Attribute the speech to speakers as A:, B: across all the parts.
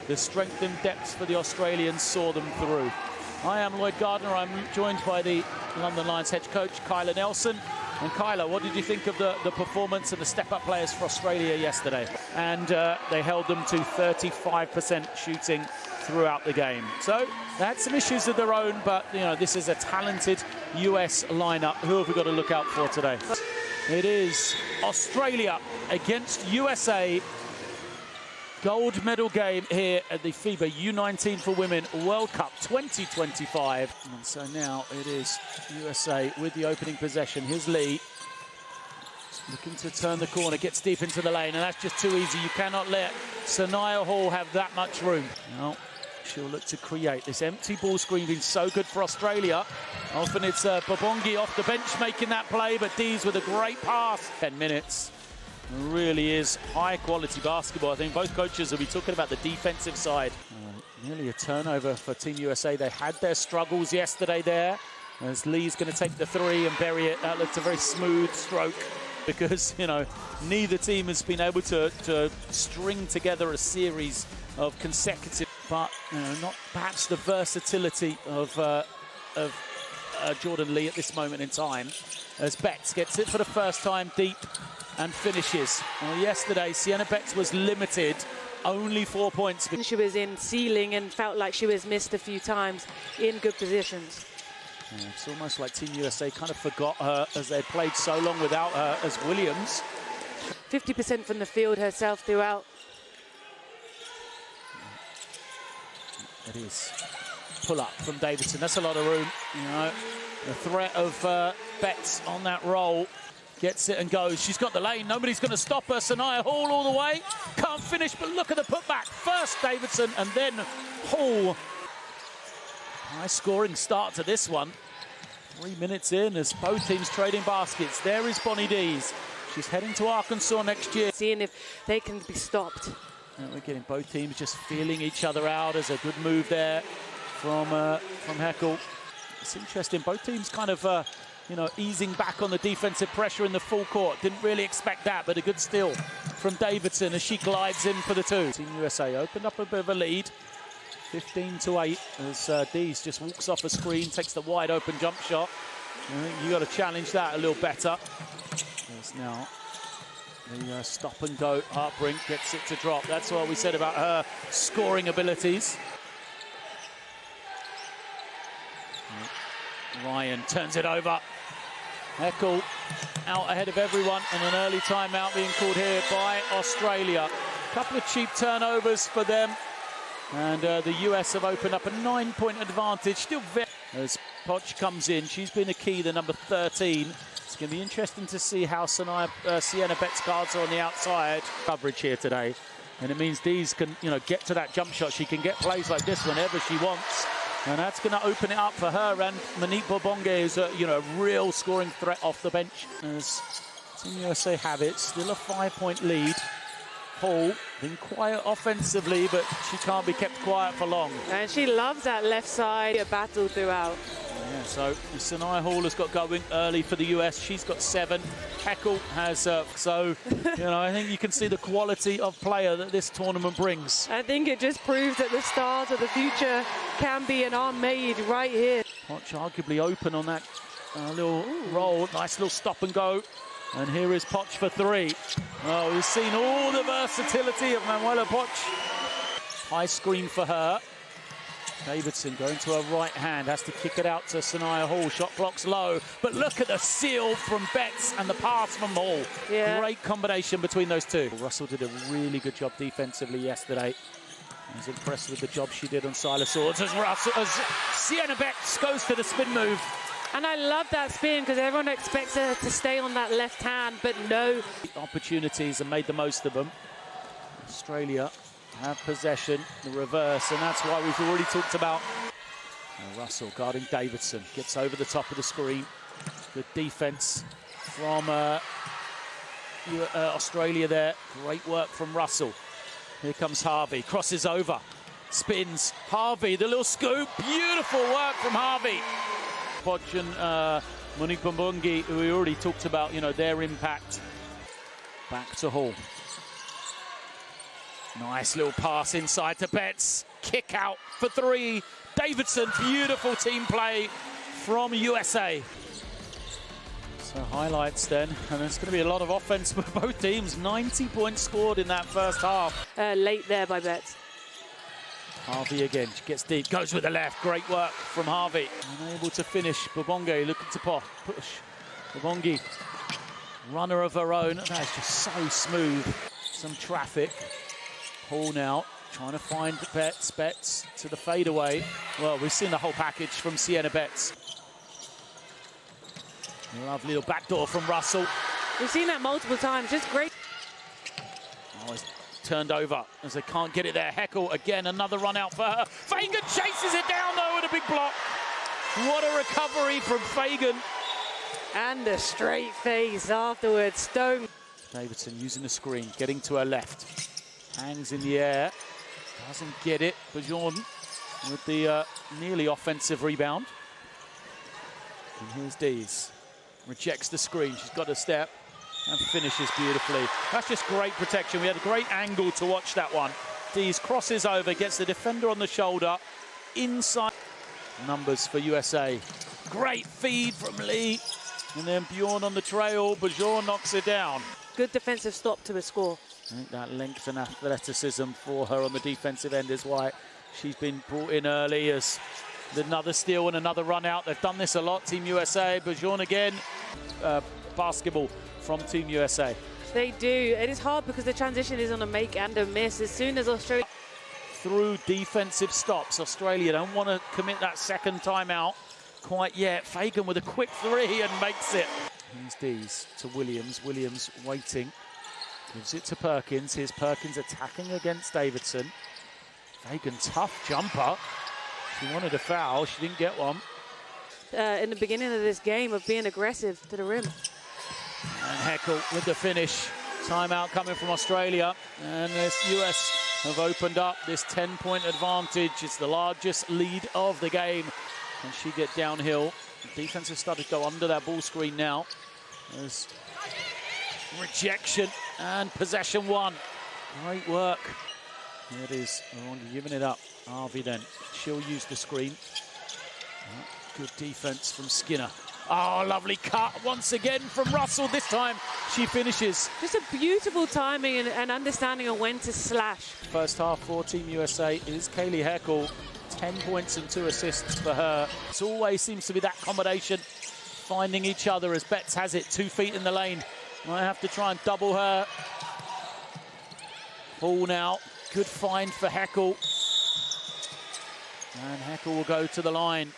A: The strength and depth for the Australians saw them through. I am Lloyd Gardner. I'm joined by the London Lions head coach, Kyla Nelson. And Kyla, what did you think of the performance of the step-up players for Australia yesterday? And they held them to 35% shooting throughout the game. So they had some issues of their own, but you know, this is a talented US lineup. Who have we got to look out for today? It is Australia against USA. Gold medal game here at the FIBA U19 for Women World Cup 2025. And so now it is USA with the opening possession. Here's Lee. Looking to turn the corner, gets deep into the lane, and that's just too easy. You cannot let Sanaya Hall have that much room. Now, she'll look to create. This empty ball screen been so good for Australia. Often it's Babongi off the bench making that play, but Dees with a great pass. 10 minutes. Really is high-quality basketball. I think both coaches will be talking about the defensive side. Nearly a turnover for Team USA. They had their struggles yesterday there, as Lee's going to take the three and bury it. That looked a very smooth stroke because, you know, neither team has been able to string together a series of consecutive, but you know, not perhaps the versatility of Jordan Lee at this moment in time, as Betts gets it for the first time deep and finishes. Well, yesterday, Sienna Betts was limited, only 4 points.
B: She was in ceiling and felt like she was missed a few times in good positions.
A: Yeah, it's almost like Team USA kind of forgot her as they played so long without her as Williams.
B: 50% from the field herself throughout.
A: It is pull up from Davidson. That's a lot of room. You know, the threat of Betts on that roll. Gets it and goes. She's got the lane. Nobody's going to stop her. Sanaya Hall all the way. Can't finish, but look at the putback. First Davidson and then Hall. High scoring start to this one. 3 minutes in as both teams trading baskets. There is Bonnie Dees. She's heading to Arkansas next year.
B: Seeing if they can be stopped.
A: And we're getting both teams just feeling each other out. There's a good move there from Heckel. It's interesting. Both teams kind of you know, easing back on the defensive pressure in the full court. Didn't really expect that, but a good steal from Davidson as she glides in for the two. Team USA opened up a bit of a lead, 15-8, as Dees just walks off a screen, takes the wide open jump shot. I think you got to challenge that a little better. There's now the stop and go. Hartbrink gets it to drop. That's what we said about her scoring abilities. Ryan turns it over. Heckel out ahead of everyone, and an early timeout being called here by Australia. A couple of cheap turnovers for them, and the US have opened up a 9-point advantage. Still very as Poch comes in. She's been a key, the number 13. It's going to be interesting to see how Sienna Betts guards are on the outside. Coverage here today, and it means Dees can, you know, get to that jump shot. She can get plays like this whenever she wants. And that's going to open it up for her, and Monique Babonge is a real scoring threat off the bench. As Team USA have it, still a 5-point lead. Hall been quiet offensively, but she can't be kept quiet for long.
B: And she loves that left side, a battle throughout.
A: Yeah, so Sanaya Hall has got going early for the US. She's got 7. Heckel has, so, you know, I think you can see the quality of player that this tournament brings.
B: I think it just proves that the stars of the future can be and are made right here.
A: Poch arguably open on that little roll. Nice little stop and go. And here is Poch for 3. Oh, we've seen all the versatility of Manuela Poch. High screen for her. Davidson going to her right hand, has to kick it out to Sanaya Hall. Shot clock's low, but look at the seal from Betts and the pass from Hall. Yeah. Great combination between those two. Russell did a really good job defensively yesterday. I was impressed with the job she did on Silas Swords as Sienna Betts goes to the spin move.
B: And I love that spin because everyone expects her to stay on that left hand, but no.
A: Opportunities and made the most of them. Australia have possession, the reverse, and that's why we've already talked about. Russell guarding Davidson, gets over the top of the screen. Good defense from Australia there. Great work from Russell. Here comes Harvey, crosses over, spins. Harvey, the little scoop, beautiful work from Harvey. Poch and Monique Babonge, who we already talked about, you know, their impact. Back to Hall. Nice little pass inside to Betts. Kick out for three. Davidson, beautiful team play from USA. So highlights then, and there's going to be a lot of offense for both teams. 90 points scored in that first half.
B: Late there by Betts.
A: Harvey again, she gets deep, goes with the left. Great work from Harvey. Unable to finish. Bobonge looking to push. Bobonge, runner of her own. That is just so smooth. Some traffic. Hall now trying to find Betts. Betts to the fadeaway. Well, we've seen the whole package from Sienna Betts. Lovely little backdoor from Russell.
B: We've seen that multiple times. Just great.
A: Oh, it's turned over as they can't get it there. Heckel again, another run out for her. Fagan chases it down though with a big block. What a recovery from Fagan.
B: And a straight face afterwards. Stone.
A: Davidson using the screen, getting to her left. Hangs in the air. Doesn't get it. Bajon with the nearly offensive rebound. And here's Dees. Rejects the screen. She's got a step and finishes beautifully. That's just great protection. We had a great angle to watch that one. Dees crosses over, gets the defender on the shoulder. Inside numbers for USA. Great feed from Lee. And then Bjorn on the trail. Bajon knocks it down.
B: Good defensive stop to the score.
A: I think that length and athleticism for her on the defensive end is why she's been brought in early as another steal and another run out. They've done this a lot, Team USA. Bajon again, basketball from Team USA.
B: They do. It is hard because the transition is on a make and a miss. As soon as Australia...
A: Through defensive stops, Australia don't want to commit that second timeout quite yet. Fagan with a quick three and makes it. Here's Dees to Williams. Williams waiting. Gives it to Perkins. Here's Perkins attacking against Davidson. Fagan, tough jumper. She wanted a foul. She didn't get one.
B: In the beginning of this game of being aggressive to the rim.
A: And Heckel with the finish. Timeout coming from Australia. And this US have opened up this 10-point advantage. It's the largest lead of the game. Can she get downhill? The defense has started to go under that ball screen now. There's rejection and possession one. Great work. Here it is. Rwanda giving it up. Harvey then. She'll use the screen. Good defense from Skinner. Oh, lovely cut once again from Russell. This time she finishes.
B: Just a beautiful timing and understanding of when to slash.
A: First half for Team USA is Kaylee Heckel. 10 points and 2 assists for her. It always seems to be that combination, finding each other as Betts has it 2 feet in the lane. Might have to try and double her. Ball now. Good find for Heckel. And Heckel will go to the line.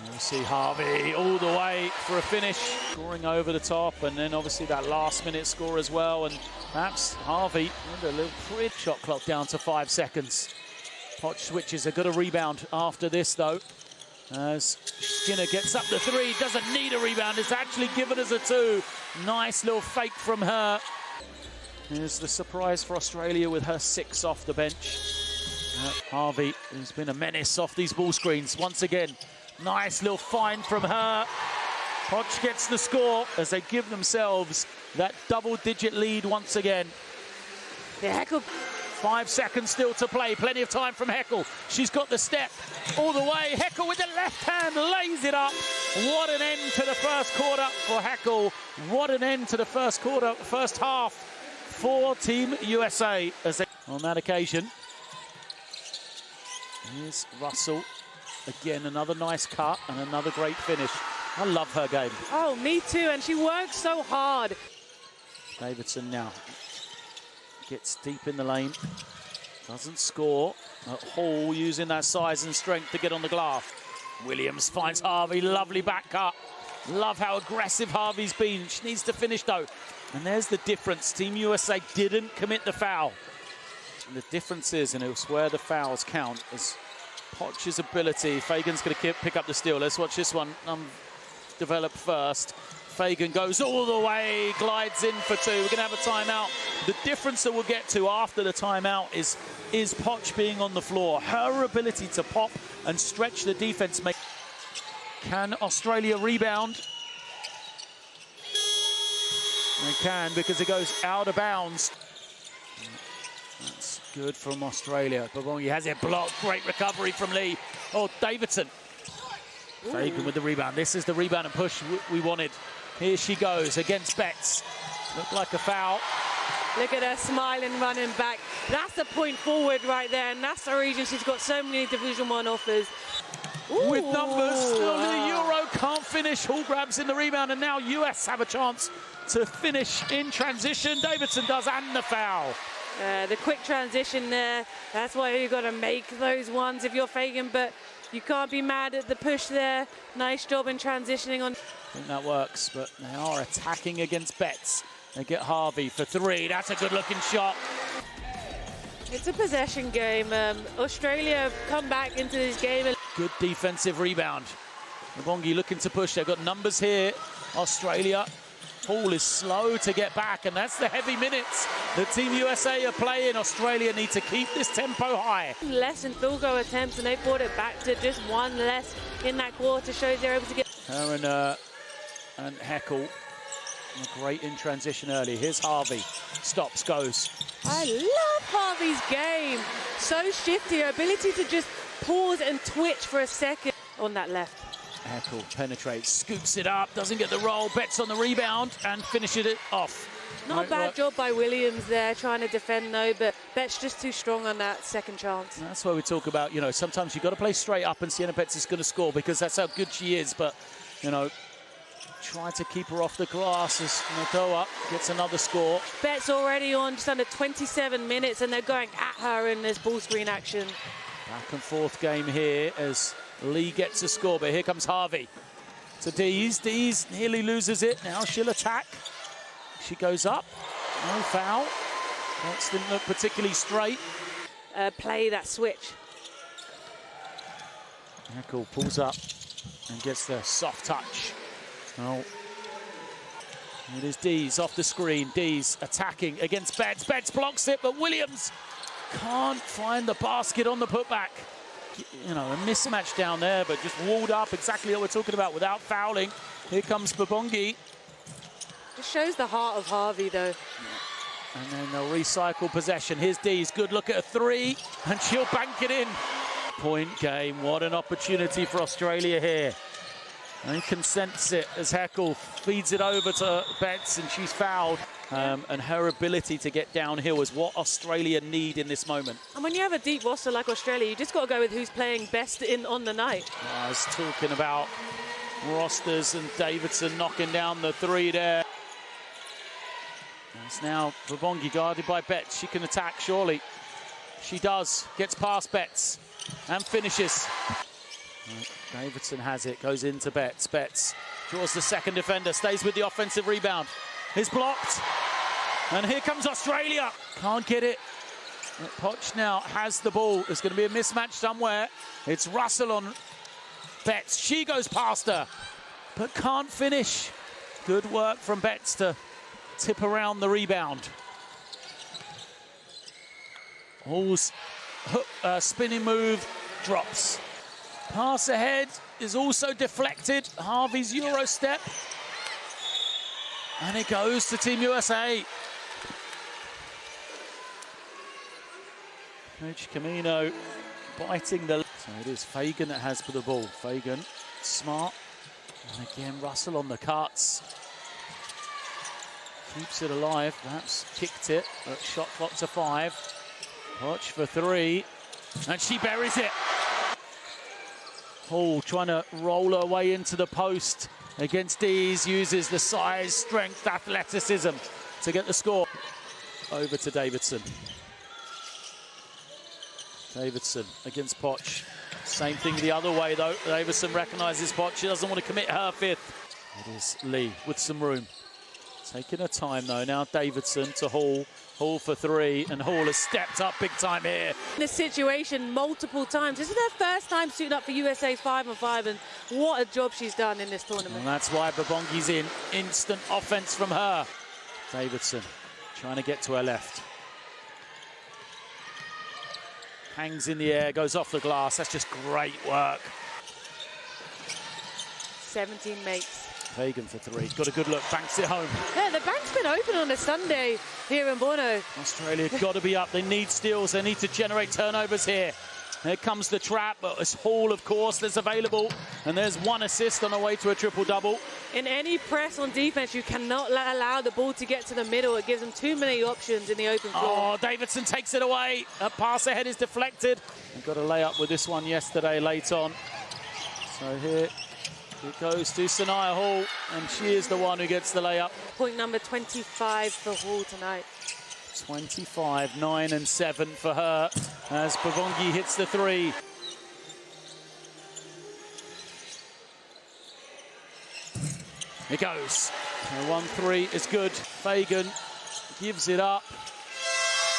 A: We'll see Harvey all the way for a finish, scoring over the top, and then obviously that last-minute score as well. And perhaps Harvey with a little pretty shot clock down to 5 seconds. Potch switches, a good rebound after this though. As Skinner gets up the three, doesn't need a rebound, it's actually given us a 2. Nice little fake from her. Here's the surprise for Australia with her 6 off the bench. Harvey, who's been a menace off these ball screens once again. Nice little find from her. Potch gets the score as they give themselves that double-digit lead once again.
B: Yeah, Heckel.
A: 5 seconds still to play. Plenty of time from Heckel. She's got the step all the way. Heckel with the left hand lays it up. What an end to the first quarter for Heckel. What an end to the first quarter, first half for Team USA. As they, on that occasion, here's Russell. Again, another nice cut and another great finish. I love her game.
B: Oh, me too, and she works so hard.
A: Davidson now gets deep in the lane, doesn't score. Hall using that size and strength to get on the glass. Williams finds Harvey, lovely back cut. Love how aggressive Harvey's been. She needs to finish though. And there's the difference. Team USA didn't commit the foul. And the difference is, and it's where the fouls count, is Potch's ability. Fagan's going to pick up the steal. Let's watch this one develop first. Fagan goes all the way, glides in for 2. We're going to have a timeout. The difference that we'll get to after the timeout is Potch being on the floor. Her ability to pop and stretch the defense. Can Australia rebound? They can, because it goes out of bounds. That's good from Australia. Babongi has it blocked. Great recovery from Lee. Oh, Davidson. Fagan with the rebound. This is the rebound and push we wanted. Here she goes against Betts. Looked like a foul.
B: Look at her smiling, running back. That's the point forward right there, and that's the reason she's got so many Division 1 offers.
A: With numbers, the Euro can't finish. Hall grabs in the rebound, and now US have a chance to finish in transition. Davidson does, and the foul.
B: The quick transition there, that's why you've got to make those ones if you're Fagan, but you can't be mad at the push there. Nice job in transitioning on.
A: I think that works, but they are attacking against Betts. They get Harvey for three. That's a good-looking shot.
B: It's a possession game. Australia have come back into this game.
A: Good defensive rebound. Babongi looking to push. They've got numbers here. Australia. Hall is slow to get back, and that's the heavy minutes that Team USA are playing. Australia need to keep this tempo high.
B: Less in field goal attempts, and they brought it back to just one less in that quarter. Shows they're able to get.
A: Aaron and Heckle. Great in transition early. Here's Harvey. Stops, goes.
B: I love Harvey's game. So shifty, her ability to just pause and twitch for a second on that left.
A: Heckle penetrates, scoops it up, doesn't get the roll, Betts on the rebound and finishes it off.
B: Not a bad job by Williams there, trying to defend though, but Betts just too strong on that second chance.
A: That's why we talk about, you know, sometimes you've got to play straight up and Sienna Betts is going to score because that's how good she is, but, you know, try to keep her off the glass as Nadoa gets another score.
B: Betts already on just under 27 minutes and they're going at her in this ball screen action.
A: Back and forth game here as Lee gets a score, but here comes Harvey to Dees. Dees nearly loses it. Now she'll attack. She goes up. No foul. Betts didn't look particularly straight.
B: Play that switch.
A: Heckle pulls up and gets the soft touch. Oh. It is Dees off the screen. Dees attacking against Betts. Betts blocks it, but Williams can't find the basket on the putback. You know, a mismatch down there, but just walled up, exactly what we're talking about, without fouling. Here comes Babongi.
B: It shows the heart of Harvey, though.
A: And then they'll recycle possession. Here's Dees, good look at a three, and she'll bank it in. Point game, what an opportunity for Australia here. And consents it as Heckle feeds it over to Betts, and she's fouled. And her ability to get downhill is what Australia need in this moment.
B: And when you have a deep roster like Australia, you just got to go with who's playing best on the night.
A: I was talking about rosters and Davidson knocking down the three there. It's now Babongi guarded by Betts. She can attack, surely. She does. Gets past Betts and finishes. Davidson has it, goes into Betts. Betts draws the second defender, stays with the offensive rebound. Is blocked. And here comes Australia. Can't get it. Poch now has the ball. There's going to be a mismatch somewhere. It's Russell on Betts. She goes past her, but can't finish. Good work from Betts to tip around the rebound. Hall's spinning move drops. Pass ahead is also deflected. Harvey's Euro step. And it goes to Team USA. Coach Camino biting the... So it is Fagan that has for the ball. Fagan, smart. And again, Russell on the cuts. Keeps it alive, perhaps kicked it. But shot clock to 5. Poch for 3. And she buries it. Hall trying to roll her way into the post against Dees, uses the size, strength, athleticism to get the score. Over to Davidson. Davidson against Poch. Same thing the other way though. Davidson recognises Poch. She doesn't want to commit her fifth. It is Lee with some room. Taking her time though. Now Davidson to Hall. Hall for 3, and Hall has stepped up big time here.
B: This situation multiple times. This is her first time suiting up for USA's 5-on-5, and what a job she's done in this tournament.
A: And that's why Babongi's in. Instant offense from her. Davidson trying to get to her left. Hangs in the air, goes off the glass. That's just great work.
B: 17 makes.
A: Fagan for three. Got a good look. Banks it home.
B: Yeah, the bank's been open on a Sunday here in Bournemouth.
A: Australia got to be up. They need steals. They need to generate turnovers here. Here comes the trap. It's Hall, of course, that's available. And there's one assist on the way to a triple-double.
B: In any press on defense, you cannot allow the ball to get to the middle. It gives them too many options in the open floor.
A: Oh, Davidson takes it away. A pass ahead is deflected. And got a layup with this one yesterday late on. So here it goes to Sanaya Hall, and she is the one who gets the layup.
B: Point number 25 for Hall tonight.
A: 25, 9 and 7 for her as Pavongi hits the three. It goes. 1-3 is good. Fagan gives it up.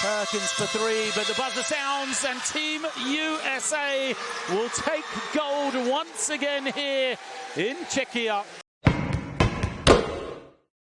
A: Perkins for three, but the buzzer sounds and Team USA will take gold once again here in Czechia.